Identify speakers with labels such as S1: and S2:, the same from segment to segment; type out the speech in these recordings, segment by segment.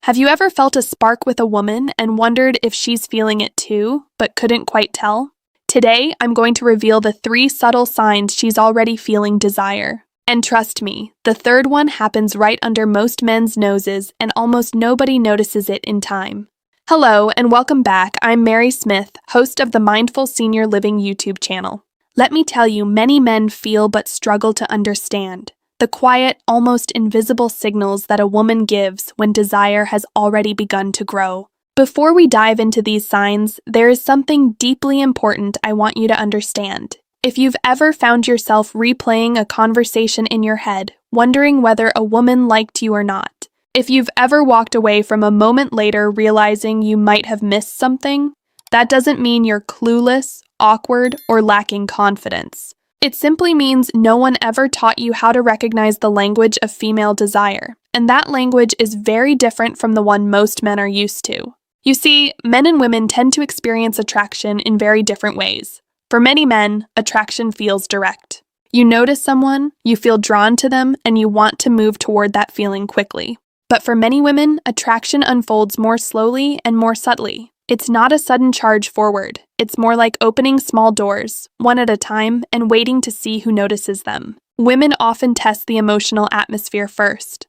S1: Have you ever felt a spark with a woman and wondered if she's feeling it too, but couldn't quite tell? Today, I'm going to reveal the 3 subtle signs she's already feeling desire. And trust me, the third one happens right under most men's noses and almost nobody notices it in time. Hello, and welcome back. I'm Mary Smith, host of the Mindful Senior Living YouTube channel. Let me tell you, many men feel but struggle to understand the quiet, almost invisible signals that a woman gives when desire has already begun to grow. Before we dive into these signs, there is something deeply important I want you to understand. If you've ever found yourself replaying a conversation in your head, wondering whether a woman liked you or not, if you've ever walked away from a moment later realizing you might have missed something, that doesn't mean you're clueless, awkward, or lacking confidence. It simply means no one ever taught you how to recognize the language of female desire, and that language is very different from the one most men are used to. You see, men and women tend to experience attraction in very different ways. For many men, attraction feels direct. You notice someone, you feel drawn to them, and you want to move toward that feeling quickly. But for many women, attraction unfolds more slowly and more subtly. It's not a sudden charge forward. It's more like opening small doors, one at a time, and waiting to see who notices them. Women often test the emotional atmosphere first.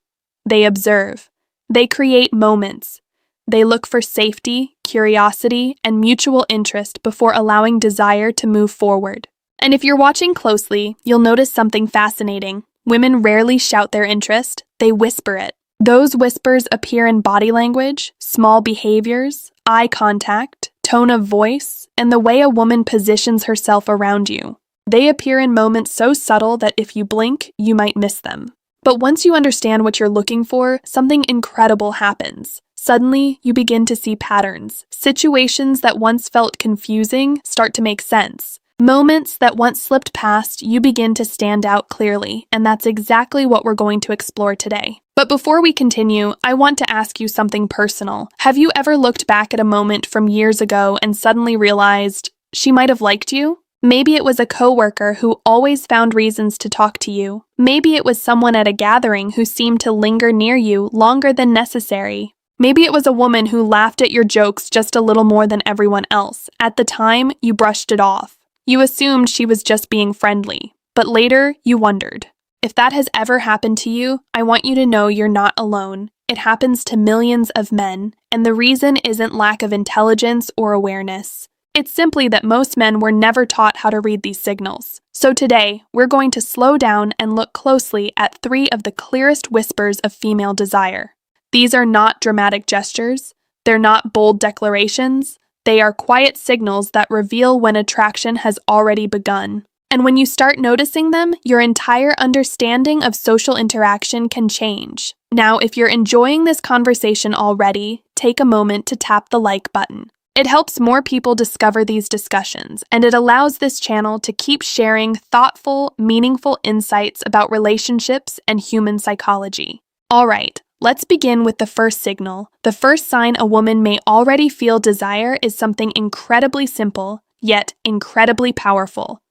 S1: They observe. They create moments. They look for safety, curiosity, and mutual interest before allowing desire to move forward. And if you're watching closely, you'll notice something fascinating. Women rarely shout their interest, they whisper it. Those whispers appear in body language, small behaviors, eye contact, tone of voice, and the way a woman positions herself around you. They appear in moments so subtle that if you blink, you might miss them. But once you understand what you're looking for, something incredible happens. Suddenly, you begin to see patterns. Situations that once felt confusing start to make sense. Moments that once slipped past, you begin to stand out clearly, and that's exactly what we're going to explore today. But before we continue, I want to ask you something personal. Have you ever looked back at a moment from years ago and suddenly realized she might have liked you? Maybe it was a coworker who always found reasons to talk to you. Maybe it was someone at a gathering who seemed to linger near you longer than necessary. Maybe it was a woman who laughed at your jokes just a little more than everyone else. At the time, you brushed it off. You assumed she was just being friendly, but later you wondered. If that has ever happened to you, I want you to know you're not alone. It happens to millions of men, and the reason isn't lack of intelligence or awareness. It's simply that most men were never taught how to read these signals. So today, we're going to slow down and look closely at 3 of the clearest whispers of female desire. These are not dramatic gestures. They're not bold declarations. They are quiet signals that reveal when attraction has already begun. And when you start noticing them, your entire understanding of social interaction can change. Now, if you're enjoying this conversation already, take a moment to tap the like button. It helps more people discover these discussions, and it allows this channel to keep sharing thoughtful, meaningful insights about relationships and human psychology. All right. Let's begin with the first signal. The first sign a woman may already feel desire is something incredibly simple, yet incredibly powerful.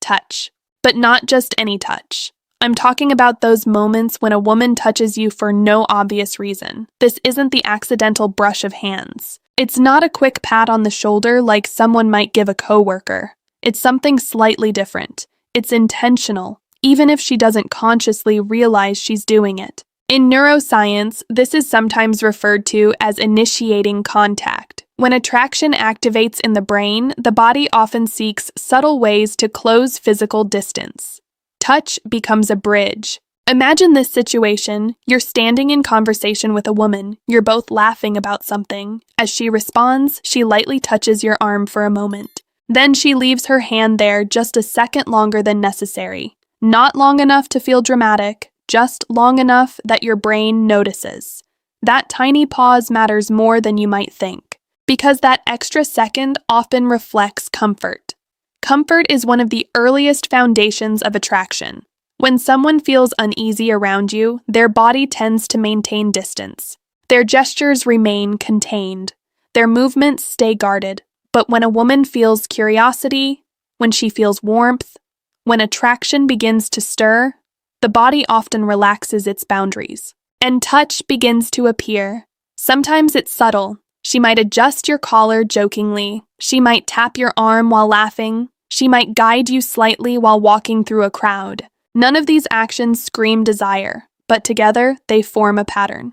S1: Touch. But not just any touch. I'm talking about those moments when a woman touches you for no obvious reason. This isn't the accidental brush of hands. It's not a quick pat on the shoulder like someone might give a coworker. It's something slightly different. It's intentional, even if she doesn't consciously realize she's doing it. In neuroscience, this is sometimes referred to as initiating contact. When attraction activates in the brain, the body often seeks subtle ways to close physical distance. Touch becomes a bridge. Imagine this situation. You're standing in conversation with a woman. You're both laughing about something. As she responds, she lightly touches your arm for a moment. Then she leaves her hand there just a second longer than necessary. Not long enough to feel dramatic. Just long enough that your brain notices. That tiny pause matters more than you might think, because that extra second often reflects comfort. Comfort is one of the earliest foundations of attraction. When someone feels uneasy around you, their body tends to maintain distance. Their gestures remain contained. Their movements stay guarded. But when a woman feels curiosity, when she feels warmth, when attraction begins to stir, the body often relaxes its boundaries, and touch begins to appear. Sometimes it's subtle. She might adjust your collar jokingly. She might tap your arm while laughing. She might guide you slightly while walking through a crowd. None of these actions scream desire, but together they form a pattern.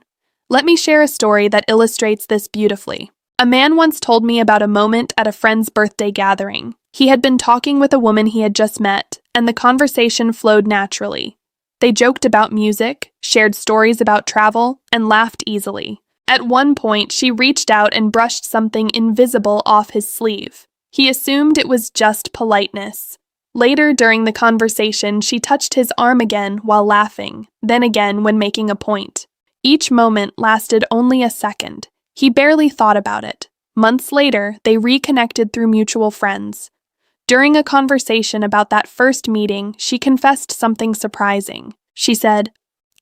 S1: Let me share a story that illustrates this beautifully. A man once told me about a moment at a friend's birthday gathering. He had been talking with a woman he had just met, and the conversation flowed naturally. They joked about music, shared stories about travel, and laughed easily. At one point, she reached out and brushed something invisible off his sleeve. He assumed it was just politeness. Later during the conversation, she touched his arm again while laughing, then again when making a point. Each moment lasted only a second. He barely thought about it. Months later, they reconnected through mutual friends. During a conversation about that first meeting, she confessed something surprising. She said,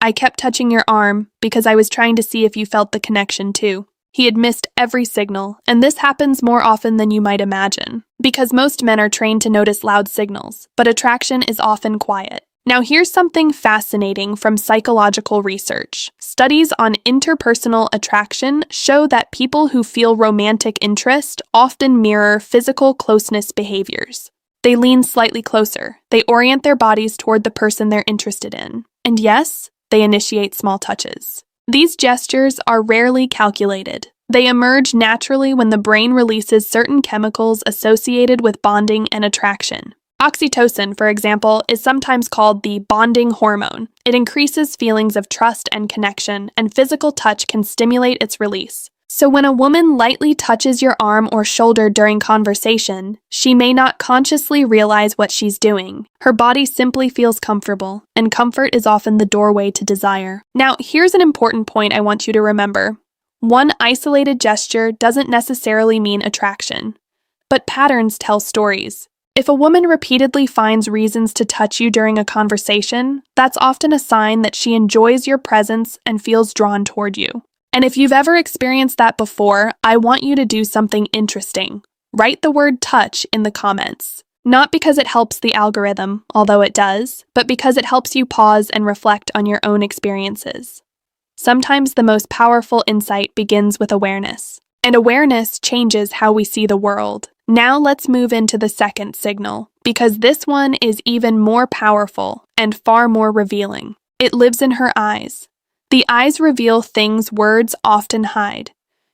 S1: "I kept touching your arm because I was trying to see if you felt the connection too." He had missed every signal, and this happens more often than you might imagine, because most men are trained to notice loud signals, but attraction is often quiet. Now here's something fascinating from psychological research. Studies on interpersonal attraction show that people who feel romantic interest often mirror physical closeness behaviors. They lean slightly closer, they orient their bodies toward the person they're interested in, and yes, they initiate small touches. These gestures are rarely calculated. They emerge naturally when the brain releases certain chemicals associated with bonding and attraction. Oxytocin, for example, is sometimes called the bonding hormone. It increases feelings of trust and connection, and physical touch can stimulate its release. So when a woman lightly touches your arm or shoulder during conversation, she may not consciously realize what she's doing. Her body simply feels comfortable, and comfort is often the doorway to desire. Now, here's an important point I want you to remember. One isolated gesture doesn't necessarily mean attraction, but patterns tell stories. If a woman repeatedly finds reasons to touch you during a conversation, that's often a sign that she enjoys your presence and feels drawn toward you. And if you've ever experienced that before, I want you to do something interesting. Write the word touch in the comments. Not because it helps the algorithm, although it does, but because it helps you pause and reflect on your own experiences. Sometimes the most powerful insight begins with awareness, and awareness changes how we see the world. Now let's move into the second signal, because this one is even more powerful and far more revealing. It lives in her eyes. The eyes reveal things words often hide.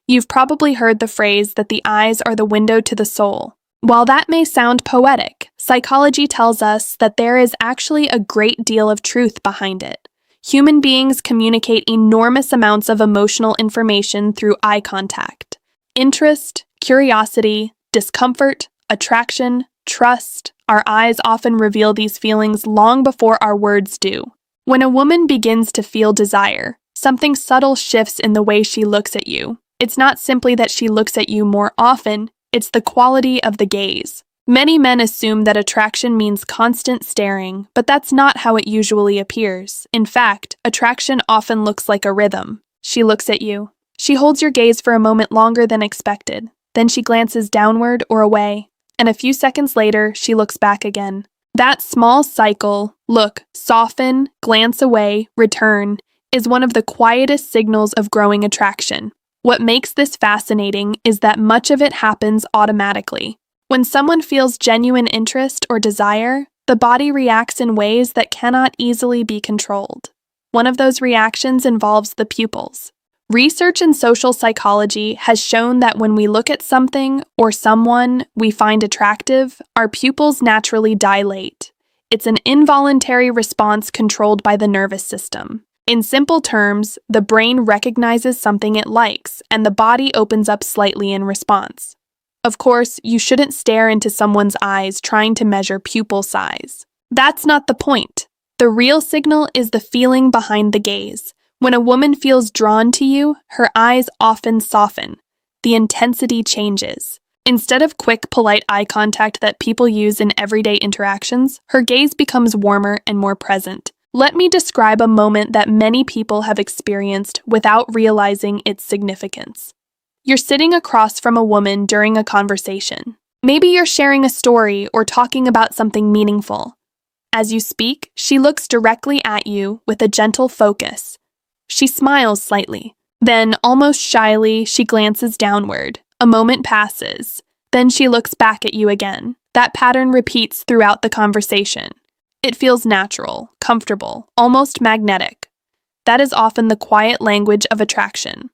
S1: You've probably heard the phrase that the eyes are the window to the soul. While that may sound poetic, psychology tells us that there is actually a great deal of truth behind it. Human beings communicate enormous amounts of emotional information through eye contact. Interest, curiosity, discomfort, attraction, trust. Our eyes often reveal these feelings long before our words do. When a woman begins to feel desire, something subtle shifts in the way she looks at you. It's not simply that she looks at you more often, it's the quality of the gaze. Many men assume that attraction means constant staring, but that's not how it usually appears. In fact, attraction often looks like a rhythm. She looks at you. She holds your gaze for a moment longer than expected. Then she glances downward or away, and a few seconds later, she looks back again. That small cycle, look, soften, glance away, return, is one of the quietest signals of growing attraction. What makes this fascinating is that much of it happens automatically. When someone feels genuine interest or desire, the body reacts in ways that cannot easily be controlled. One of those reactions involves the pupils. Research in social psychology has shown that when we look at something or someone we find attractive, our pupils naturally dilate. It's an involuntary response controlled by the nervous system. In simple terms, the brain recognizes something it likes, and the body opens up slightly in response. Of course, you shouldn't stare into someone's eyes trying to measure pupil size. That's not the point. The real signal is the feeling behind the gaze. When a woman feels drawn to you, her eyes often soften. The intensity changes. Instead of quick, polite eye contact that people use in everyday interactions, her gaze becomes warmer and more present. Let me describe a moment that many people have experienced without realizing its significance. You're sitting across from a woman during a conversation. Maybe you're sharing a story or talking about something meaningful. As you speak, she looks directly at you with a gentle focus. She smiles slightly, Then, almost shyly, she glances downward. A moment passes. Then she looks back at you again. That pattern repeats throughout the conversation. It feels natural, comfortable, almost magnetic. That is often the quiet language of attraction.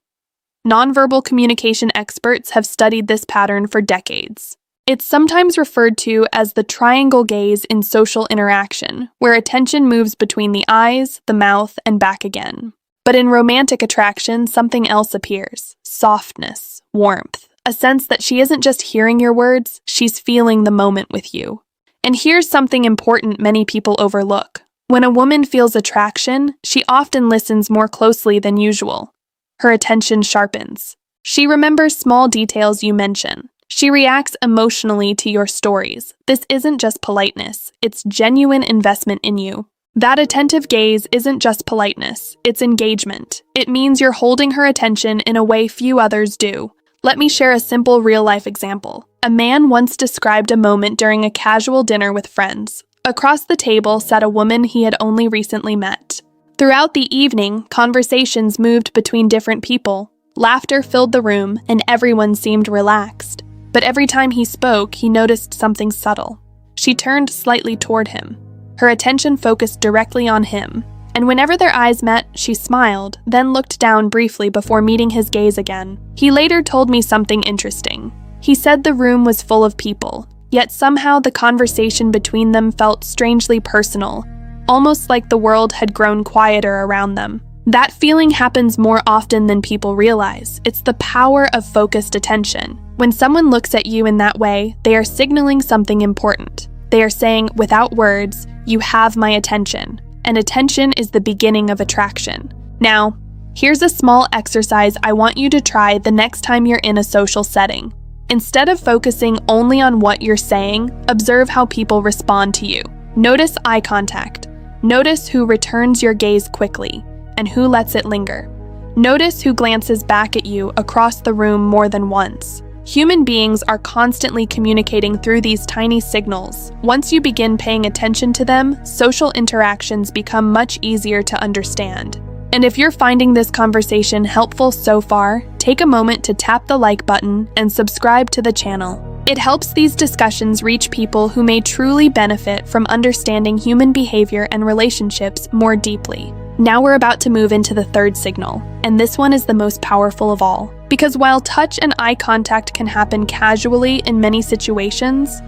S1: Nonverbal communication experts have studied this pattern for decades. It's sometimes referred to as the triangle gaze in social interaction, where attention moves between the eyes, the mouth, and back again. But in romantic attraction, something else appears: softness, warmth, a sense that she isn't just hearing your words, she's feeling the moment with you. And here's something important many people overlook. When a woman feels attraction, she often listens more closely than usual. Her attention sharpens. She remembers small details you mention. She reacts emotionally to your stories. This isn't just politeness, it's genuine investment in you. That attentive gaze isn't just politeness, it's engagement. It means you're holding her attention in a way few others do. Let me share a simple real-life example. A man once described a moment during a casual dinner with friends. Across the table sat a woman he had only recently met. Throughout the evening, conversations moved between different people. Laughter filled the room, and everyone seemed relaxed. But every time he spoke, he noticed something subtle. She turned slightly toward him. Her attention focused directly on him, and whenever their eyes met, she smiled, then looked down briefly before meeting his gaze again. He later told me something interesting. He said the room was full of people, yet somehow the conversation between them felt strangely personal, almost like the world had grown quieter around them. That feeling happens more often than people realize. It's the power of focused attention. When someone looks at you in that way, they are signaling something important. They are saying, without words, you have my attention. And attention is the beginning of attraction. Now, here's a small exercise I want you to try the next time you're in a social setting. Instead of focusing only on what you're saying, observe how people respond to you. Notice eye contact. Notice who returns your gaze quickly, and who lets it linger. Notice who glances back at you across the room more than once. Human beings are constantly communicating through these tiny signals. Once you begin paying attention to them, social interactions become much easier to understand. And if you're finding this conversation helpful so far, take a moment to tap the like button and subscribe to the channel. It helps these discussions reach people who may truly benefit from understanding human behavior and relationships more deeply. Now we're about to move into the third signal, and this one is the most powerful of all. Because while touch and eye contact can happen casually in many situations,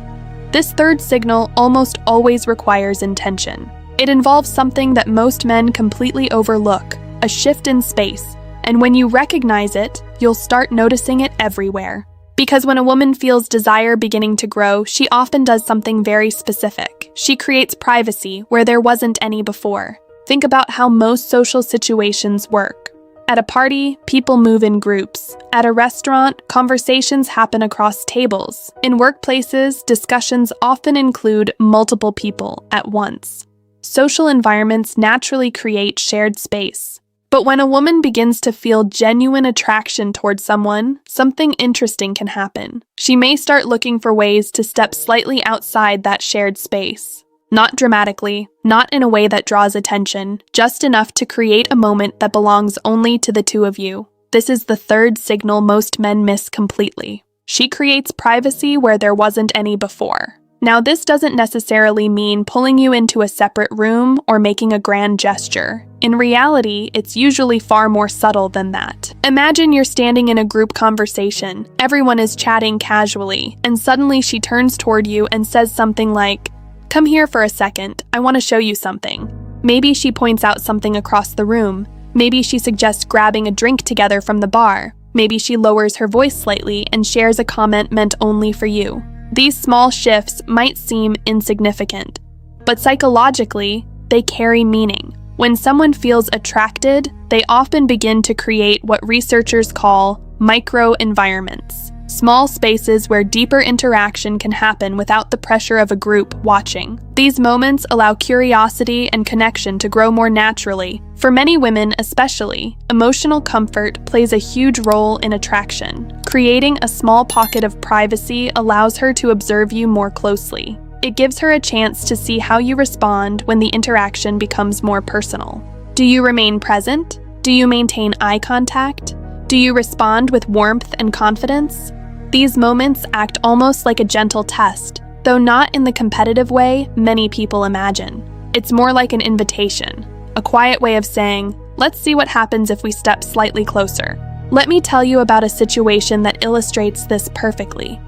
S1: this third signal almost always requires intention. It involves something that most men completely overlook, a shift in space, and when you recognize it, you'll start noticing it everywhere. Because when a woman feels desire beginning to grow, she often does something very specific. She creates privacy where there wasn't any before. Think about how most social situations work. At a party, people move in groups. At a restaurant, conversations happen across tables. In workplaces, discussions often include multiple people at once. Social environments naturally create shared space. But when a woman begins to feel genuine attraction towards someone, something interesting can happen. She may start looking for ways to step slightly outside that shared space. Not dramatically, not in a way that draws attention, just enough to create a moment that belongs only to the two of you. This is the third signal most men miss completely. She creates privacy where there wasn't any before. Now, this doesn't necessarily mean pulling you into a separate room or making a grand gesture. In reality, it's usually far more subtle than that. Imagine you're standing in a group conversation. Everyone is chatting casually, and suddenly she turns toward you and says something like, "Come here for a second, I want to show you something." Maybe she points out something across the room. Maybe she suggests grabbing a drink together from the bar. Maybe she lowers her voice slightly and shares a comment meant only for you. These small shifts might seem insignificant, but psychologically, they carry meaning. When someone feels attracted, they often begin to create what researchers call micro-environments. Small spaces where deeper interaction can happen without the pressure of a group watching. These moments allow curiosity and connection to grow more naturally. For many women especially, emotional comfort plays a huge role in attraction. Creating a small pocket of privacy allows her to observe you more closely. It gives her a chance to see how you respond when the interaction becomes more personal. Do you remain present? Do Do you maintain eye contact? Do you respond with warmth and confidence? These moments act almost like a gentle test, though not in the competitive way many people imagine. It's more like an invitation, a quiet way of saying, let's see what happens if we step slightly closer. Let me tell you about a situation that illustrates this perfectly.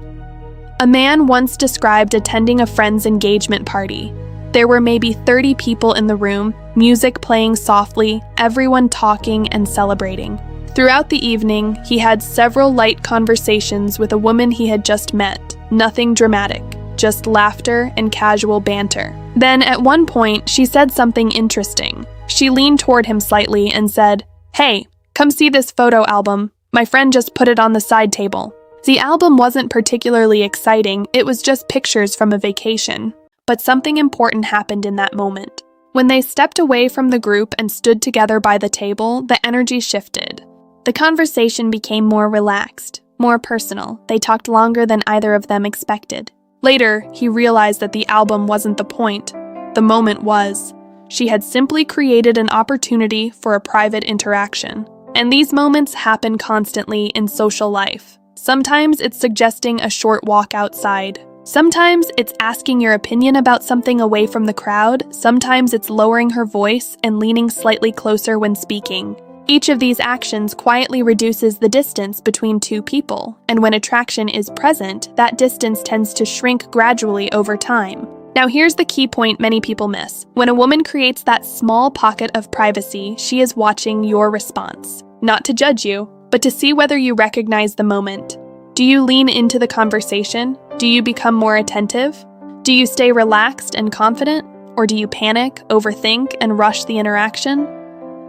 S1: A man once described attending a friend's engagement party. There were maybe 30 people in the room, music playing softly, everyone talking and celebrating. Throughout the evening, he had several light conversations with a woman he had just met. Nothing dramatic, just laughter and casual banter. Then, at one point, she said something interesting. She leaned toward him slightly and said, "Hey, come see this photo album. My friend just put it on the side table." The album wasn't particularly exciting, it was just pictures from a vacation. But something important happened in that moment. When they stepped away from the group and stood together by the table, the energy shifted. The conversation became more relaxed, more personal. They talked longer than either of them expected. Later, he realized that the album wasn't the point. The moment was. She had simply created an opportunity for a private interaction. And these moments happen constantly in social life. Sometimes it's suggesting a short walk outside. Sometimes it's asking your opinion about something away from the crowd. Sometimes it's lowering her voice and leaning slightly closer when speaking. Each of these actions quietly reduces the distance between two people, and when attraction is present, that distance tends to shrink gradually over time. Now here's the key point many people miss. When a woman creates that small pocket of privacy, she is watching your response. Not to judge you, but to see whether you recognize the moment. Do you lean into the conversation? Do you become more attentive? Do you stay relaxed and confident? Or do you panic, overthink, and rush the interaction?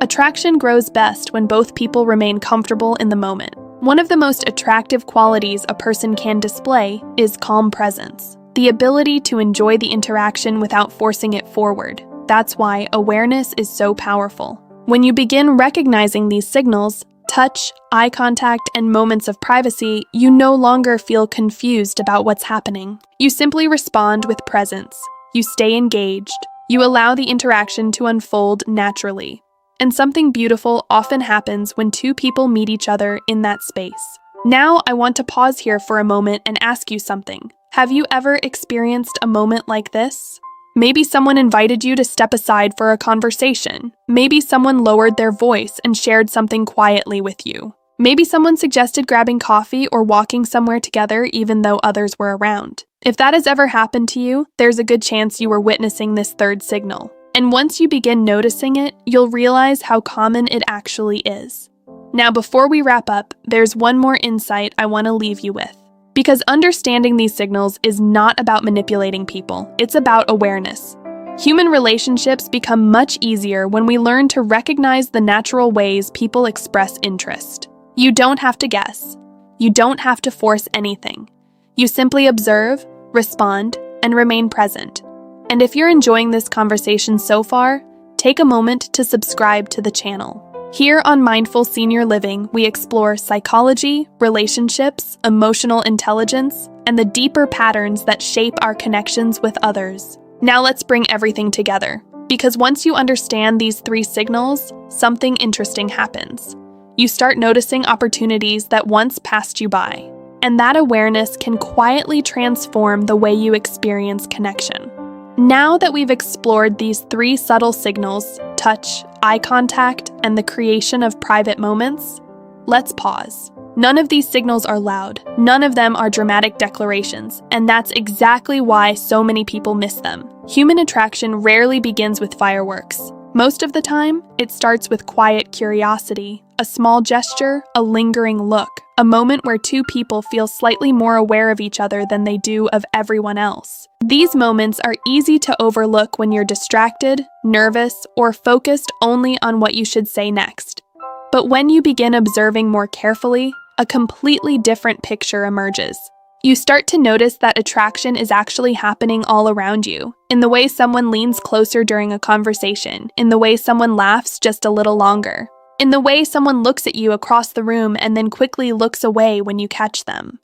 S1: Attraction grows best when both people remain comfortable in the moment. One of the most attractive qualities a person can display is calm presence, the ability to enjoy the interaction without forcing it forward. That's why awareness is so powerful. When you begin recognizing these signals, touch, eye contact, and moments of privacy, you no longer feel confused about what's happening. You simply respond with presence. You stay engaged. You allow the interaction to unfold naturally. And something beautiful often happens when two people meet each other in that space. Now I want to pause here for a moment and ask you something. Have you ever experienced a moment like this? Maybe someone invited you to step aside for a conversation. Maybe someone lowered their voice and shared something quietly with you. Maybe someone suggested grabbing coffee or walking somewhere together even though others were around. If that has ever happened to you, there's a good chance you were witnessing this third signal. And once you begin noticing it, you'll realize how common it actually is. Now, before we wrap up, there's one more insight I want to leave you with. Because understanding these signals is not about manipulating people, it's about awareness. Human relationships become much easier when we learn to recognize the natural ways people express interest. You don't have to guess. You don't have to force anything. You simply observe, respond, and remain present. And if you're enjoying this conversation so far, take a moment to subscribe to the channel. Here on Mindful Senior Living, we explore psychology, relationships, emotional intelligence, and the deeper patterns that shape our connections with others. Now let's bring everything together, because once you understand these three signals, something interesting happens. You start noticing opportunities that once passed you by, and that awareness can quietly transform the way you experience connection. Now that we've explored these three subtle signals, touch, eye contact, and the creation of private moments, let's pause. None of these signals are loud. None of them are dramatic declarations, and that's exactly why so many people miss them. Human attraction rarely begins with fireworks. Most of the time, it starts with quiet curiosity, a small gesture, a lingering look, a moment where two people feel slightly more aware of each other than they do of everyone else. These moments are easy to overlook when you're distracted, nervous, or focused only on what you should say next. But when you begin observing more carefully, a completely different picture emerges. You start to notice that attraction is actually happening all around you, in the way someone leans closer during a conversation, in the way someone laughs just a little longer, in the way someone looks at you across the room and then quickly looks away when you catch them.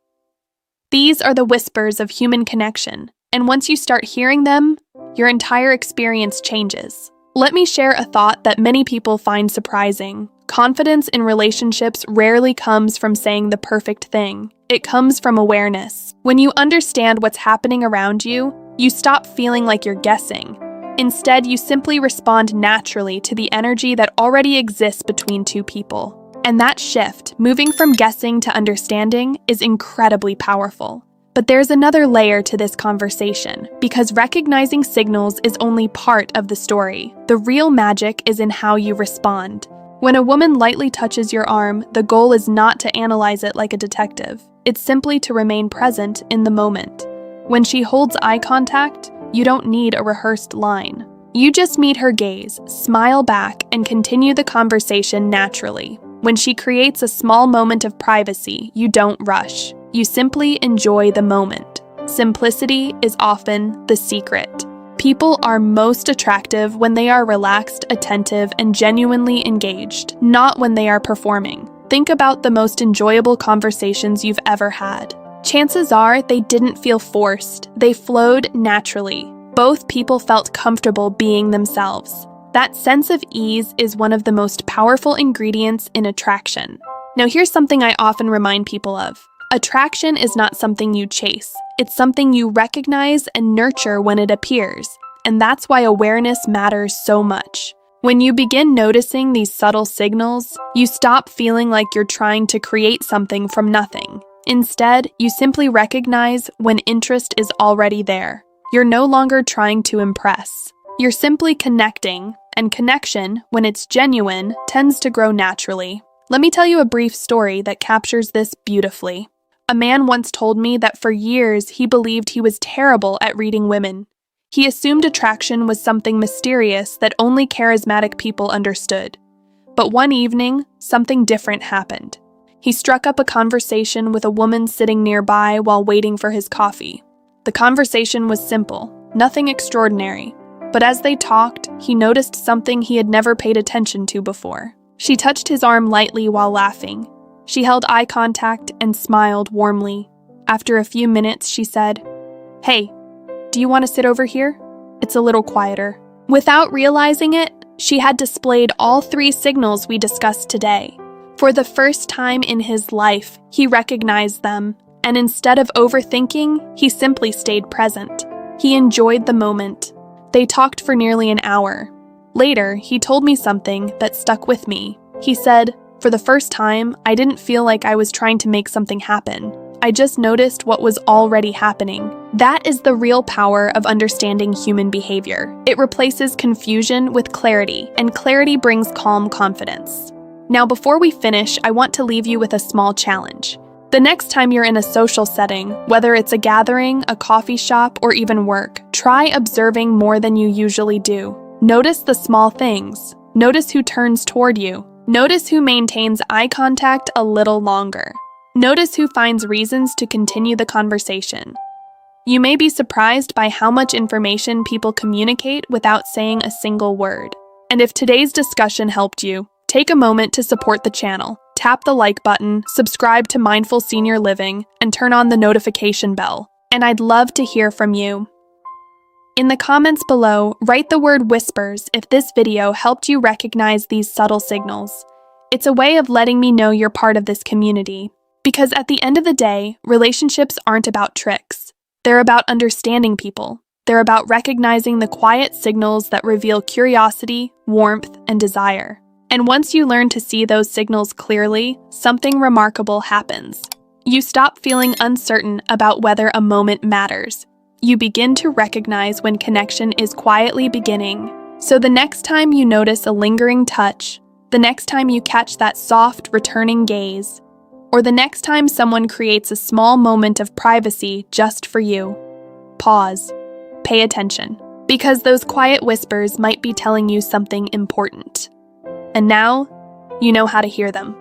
S1: These are the whispers of human connection, and once you start hearing them, your entire experience changes. Let me share a thought that many people find surprising. Confidence in relationships rarely comes from saying the perfect thing. It comes from awareness. When you understand what's happening around you, you stop feeling like you're guessing. Instead, you simply respond naturally to the energy that already exists between two people. And that shift, moving from guessing to understanding, is incredibly powerful. But there's another layer to this conversation, because recognizing signals is only part of the story. The real magic is in how you respond. When a woman lightly touches your arm, the goal is not to analyze it like a detective. It's simply to remain present in the moment. When she holds eye contact, you don't need a rehearsed line. You just meet her gaze, smile back, and continue the conversation naturally. When she creates a small moment of privacy, you don't rush. You simply enjoy the moment. Simplicity is often the secret. People are most attractive when they are relaxed, attentive, and genuinely engaged, not when they are performing. Think about the most enjoyable conversations you've ever had. Chances are they didn't feel forced. They flowed naturally. Both people felt comfortable being themselves. That sense of ease is one of the most powerful ingredients in attraction. Now, here's something I often remind people of. Attraction is not something you chase. It's something you recognize and nurture when it appears. And that's why awareness matters so much. When you begin noticing these subtle signals, you stop feeling like you're trying to create something from nothing. Instead, you simply recognize when interest is already there. You're no longer trying to impress. You're simply connecting, and connection, when it's genuine, tends to grow naturally. Let me tell you a brief story that captures this beautifully. A man once told me that for years he believed he was terrible at reading women. He assumed attraction was something mysterious that only charismatic people understood. But one evening, something different happened. He struck up a conversation with a woman sitting nearby while waiting for his coffee. The conversation was simple, nothing extraordinary. But as they talked, he noticed something he had never paid attention to before. She touched his arm lightly while laughing. She held eye contact and smiled warmly. After a few minutes, she said, "Hey, do you want to sit over here? It's a little quieter." Without realizing it, she had displayed all three signals we discussed today. For the first time in his life, he recognized them, and instead of overthinking, he simply stayed present. He enjoyed the moment. They talked for nearly an hour. Later, he told me something that stuck with me. He said, "For the first time, I didn't feel like I was trying to make something happen. I just noticed what was already happening." That is the real power of understanding human behavior. It replaces confusion with clarity, and clarity brings calm confidence. Now, before we finish, I want to leave you with a small challenge. The next time you're in a social setting, whether it's a gathering, a coffee shop, or even work, try observing more than you usually do. Notice the small things. Notice who turns toward you. Notice who maintains eye contact a little longer. Notice who finds reasons to continue the conversation. You may be surprised by how much information people communicate without saying a single word. And if today's discussion helped you, take a moment to support the channel. Tap the like button, subscribe to Mindful Senior Living, and turn on the notification bell. And I'd love to hear from you. In the comments below, write the word whispers if this video helped you recognize these subtle signals. It's a way of letting me know you're part of this community. Because at the end of the day, relationships aren't about tricks. They're about understanding people. They're about recognizing the quiet signals that reveal curiosity, warmth, and desire. And once you learn to see those signals clearly, something remarkable happens. You stop feeling uncertain about whether a moment matters. You begin to recognize when connection is quietly beginning. So the next time you notice a lingering touch, the next time you catch that soft, returning gaze, or the next time someone creates a small moment of privacy just for you, pause, pay attention, because those quiet whispers might be telling you something important. And now, you know how to hear them.